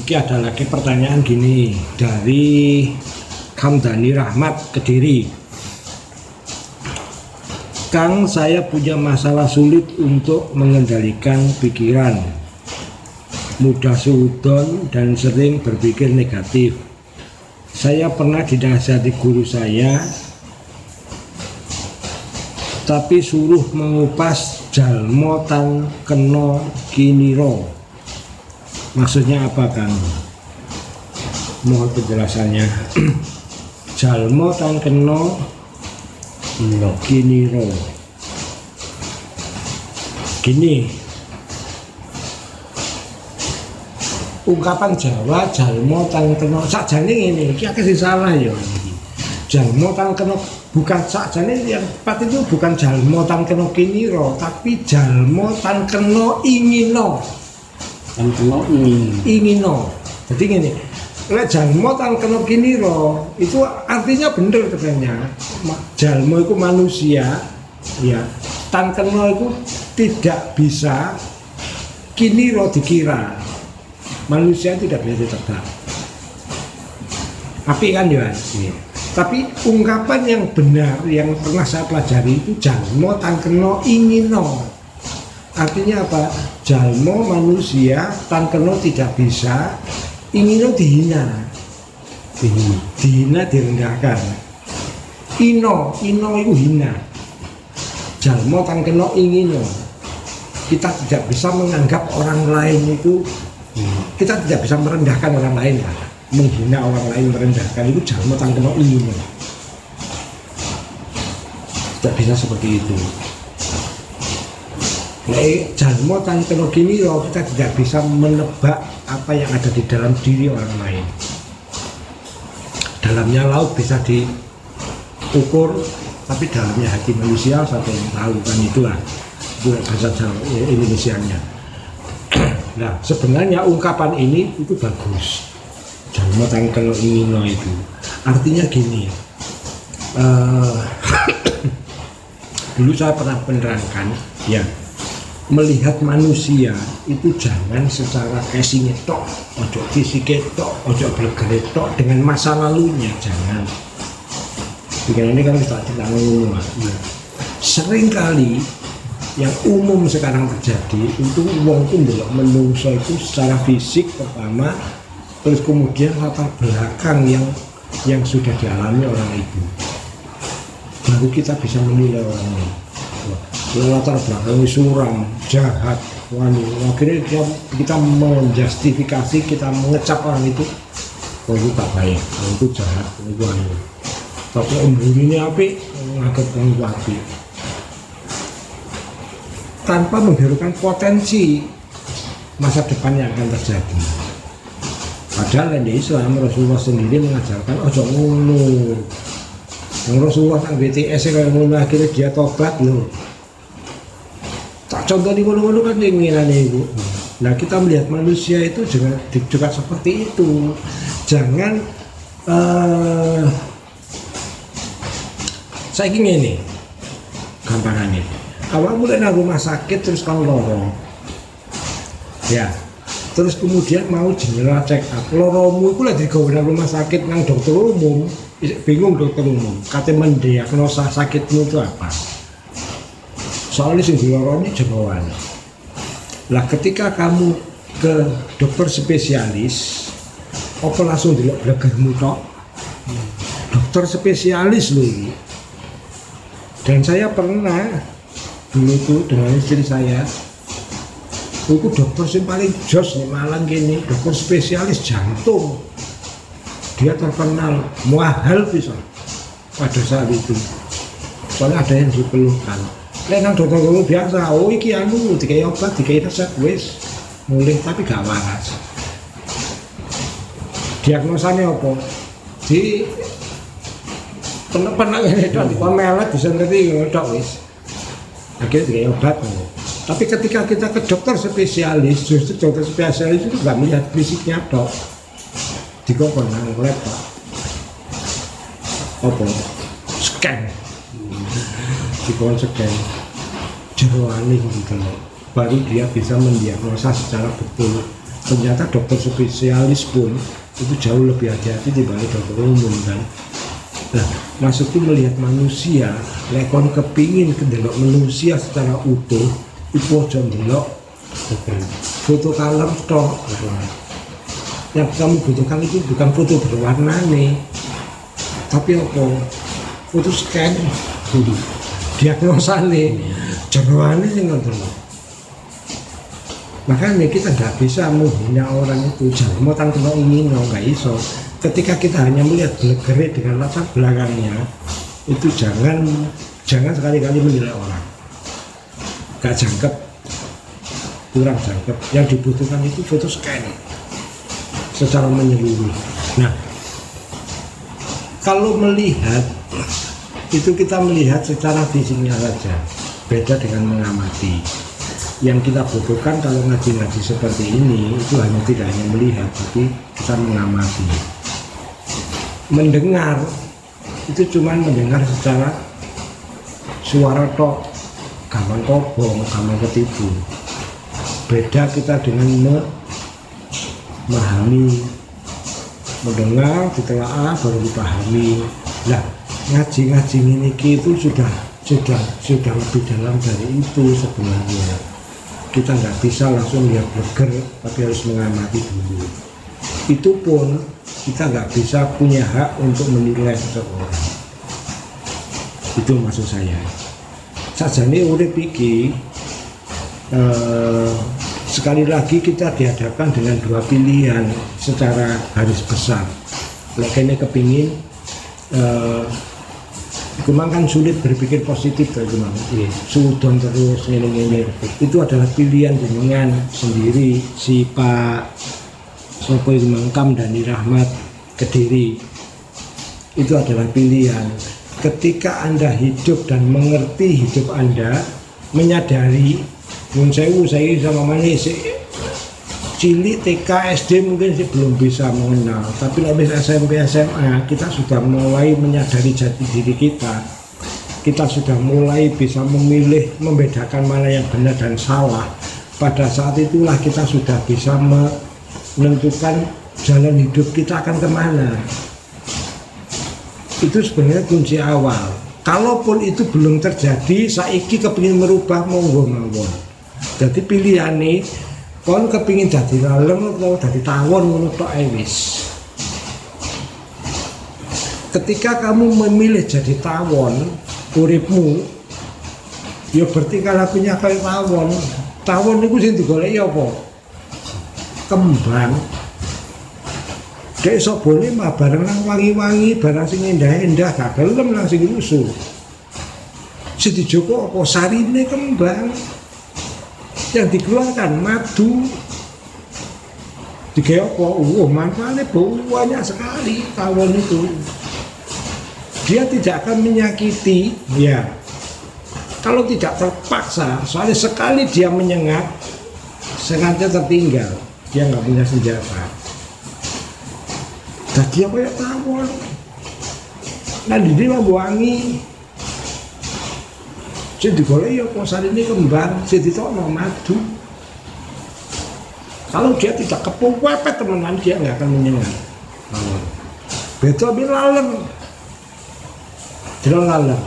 Ini ada lagi pertanyaan gini dari Kamdani Rahmat Kediri. Kang, saya punya masalah sulit untuk mengendalikan pikiran, mudah suudon dan sering berpikir negatif. Saya pernah dinasihati guru saya, tapi suruh mengupas jalmo tan keno kiniro. Maksudnya apa, Kang? Mohon penjelasannya. Jalmo tan keno kiniro. Gini, ungkapan Jawa jalmo tan keno sakjane ngene iki akeh salah ya. Jalmo tan keno bukan sakjane yang tepat itu bukan jalmo tan keno kiniro, tapi jalmo tan keno ingino. Tan keno ingino. Jadi ngene, lek jalmo tan keno kiniro itu artinya bener sebenarnya. Jalmo itu manusia, ya. Tan keno itu tidak bisa kiniro dikira. Manusia tidak bisa ditebak. Tapi kan ya. Tapi ungkapan yang benar yang pernah saya pelajari itu jalmo tan keno ingino. Artinya apa? Jalmo manusia tan keno tidak bisa, ingino dihina. Dihina direndahkan. Ino itu hina. Jalmo tan keno ingino. Kita tidak bisa menganggap orang lain itu, kita tidak bisa merendahkan orang lain, menghina orang lain, merendahkan itu jalmo tan keno ingino. Tidak bisa seperti itu. Jalmo tan keno kiniro, kita tidak bisa menebak apa yang ada di dalam diri orang lain. Dalamnya laut bisa diukur, tapi dalamnya hati manusia satu yang tahu, kan itulah bahasa Jawa Indonesianya. Nah, sebenarnya ungkapan ini itu bagus. Jalmo tan keno ingino itu artinya gini. Dulu saya pernah menerangkan, ya, melihat manusia itu jangan secara casing tok, ojo fisik tok, ojo bleger tok dengan masa lalunya, jangan. Bikin ini kan kita tidak ngomong. Sering kali yang umum sekarang terjadi itu wong itu ndelok menungso itu secara fisik pertama, terus kemudian latar belakang yang sudah dialami orang itu, baru kita bisa menilai orang ini. Latar belakang suram, jahat, akhirnya kita menjustifikasi, kita mengecap orang itu, oh itu tak baik, oh itu jahat, oh itu wani. Tapi ini api, menganggap orang itu api, tanpa menghiraukan potensi masa depan yang akan terjadi. Padahal di Islam Rasulullah sendiri mengajarkan ojo ngono. Yang Rasulullah sang BTS kalau ngono akhirnya dia tobat loh. Tak contoh di ngono-ngono kan keinginan ibu. Nah, kita melihat manusia itu juga seperti itu. Jangan saya ingin ini gampangannya. Awal mulai nang rumah sakit terus kan lorong. Ya. Terus kemudian mau general check up. Loromu itu lagi digawe nang rumah sakit nang dokter umum. Bingung dokter umum. Katanya mendiagnosa sakitmu itu apa? Soalnya sing diloroni jeboan. Lah ketika kamu ke dokter spesialis, apa langsung delok blegermu tok? Dokter spesialis loh ini. Dan saya pernah dulu tuh dengan istri saya, itu dokter yang paling jos nih Malang gini, dokter spesialis jantung. Dia terkenal mahal bisa pada saat itu. Soalnya ada yang dikeluhkan. Nang dokter umum biasa, oh iki anu dikai obat, dikai resep wis mulih tapi gak waras. Diagnosanya apa? Di penang ini tok, dipamelet bisa ngerti tok wis. Akhirnya dikai obat. Tapi ketika kita ke dokter spesialis, justru dokter spesialis itu nggak melihat fisiknya tok. Dikokon nang laptop. Apa? Scan. Dikokon scan. Jeroane gitu loh. Baru dia bisa mendiagnosa secara betul Ternyata dokter spesialis pun itu jauh lebih hati-hati dibanding dokter umum kan. Nah, maksudku melihat manusia, lekon kepingin kedelok manusia secara utuh, itu aja ndelok foto color toh. Yang kamu butuhkan itu bukan foto berwarna nih, tapi apa? Foto scan, diagnosa nih, jeroane sing ngoten. Makanya kita nggak bisa menghina orang itu, jangan mau tanggung ingin nggak iso. Ketika kita hanya melihat gerak dengan latar belakangnya, itu jangan sekali-kali menilai orang. Gak jangkep, kurang jangkep. Yang dibutuhkan itu foto scan secara menyeluruh. Nah, kalau melihat itu kita melihat secara fisiknya saja, beda dengan mengamati. Yang kita butuhkan kalau ngaji-ngaji seperti ini itu tidak hanya melihat, tapi kita mengamati. Mendengar itu cuma mendengar secara suara tok, gampang kobong, gampang ketipu. Beda kita dengan memahami, mendengar, ditelaah baru dipahami. Nah, ngaji-ngaji ini itu sudah lebih dalam dari itu sebenarnya. Kita nggak bisa langsung lihat burger, tapi harus mengamati dulu. Itu pun kita nggak bisa punya hak untuk menilai seseorang. Itu maksud saya. Sajane urip iki sekali lagi kita dihadapkan dengan dua pilihan secara garis besar. Lek kene kepingin Kumang kan sulit berpikir positif kan Kumang. Sudon terus ngene-ngene. Itu adalah pilihan jenengan sendiri, si Pak Sopo Mangkam Dani Rahmat Kediri. Itu adalah pilihan. Ketika Anda hidup dan mengerti hidup Anda, menyadari mun saya sama manis cilik TK SD mungkin sih belum bisa mengenal, tapi lebih SMP SMA kita sudah mulai menyadari jati diri kita. Kita sudah mulai bisa memilih, membedakan mana yang benar dan salah. Pada saat itulah kita sudah bisa menentukan jalan hidup kita akan kemana. Itu sebenarnya kunci awal. Kalaupun itu belum terjadi, saiki kepingin merubah monggo mawon. Jadi pilihan nih, kon kepingin jadi lalem atau jadi tawon menurut wis. Ketika kamu memilih jadi tawon, uripmu, ya bertingkah lakunya kayak tawon. Tawon itu sing digoleki apa? Kembang. Dek iso boleh mah barang nang wangi-wangi, barang sing endah-endah gak gelem nang sing rusuh. Sing dijogo apa sarine kembang. Yang dikeluarkan madu. Digawe apa? Manfaatnya banyak sekali tawon itu. Dia tidak akan menyakiti, ya. Kalau tidak terpaksa, soalnya sekali dia menyengat, sengatnya tertinggal, dia nggak punya senjata. Jadi apa ya tawon? Nah di sini wangi. Jadi digolek ya posar ini kembang, jadi ditokno madu. Kalau dia tidak kepepet temenan dia nggak akan menyengat. Beto bi lalem, jelas lalem.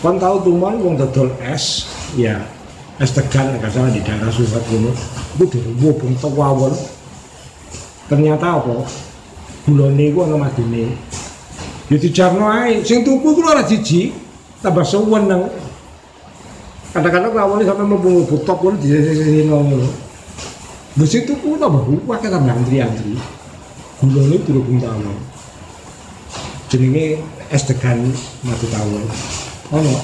Kon tahu tuman wong dodol es, ya es Tegal nggak salah di daerah Surat Gunung, itu dirubuh bentuk wawon. Ternyata apa? Gulone iku ana madine. Ya dijarno ae, sing tuku ku ora jiji, tambah seneng. Kadang-kadang rawone sampe mlebu top pun disisino ngono. Wis tuku tambah akeh tambah antri-antri. Gulone dirubung tawon. Jenenge es Degan madu tawon. Ono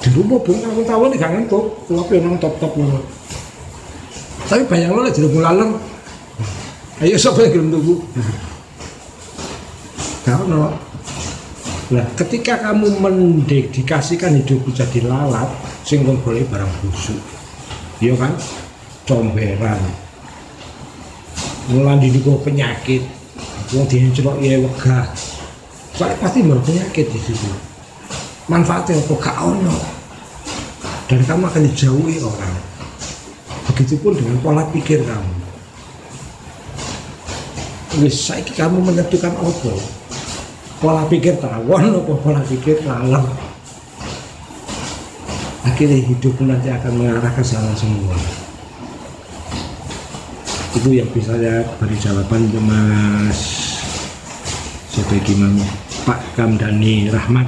dirubung tawon gak ngentuk, kuwi nang top-top ngono. Tapi bayangno lek dirubung lalem. Ayo sapa yang gelem tuku? Karena nah, ketika kamu mendedikasikan hidupmu jadi lalat, sing kon golek barang busuk. Iya kan? Comberan. Mulan didiku penyakit. Wong diencelok ya wegah. Soalnya pasti mau penyakit di situ. Manfaatnya apa gak ono. Dan kamu akan dijauhi orang. Begitupun dengan pola pikir kamu. Wis saiki kamu menentukan apa? Pola pikir tawon apa pola pikir lalem? Akhirnya hidupmu nanti akan mengarah ke sana semua. Itu yang bisa saya beri jawaban untuk Mas Pak Kamdani Rahmat.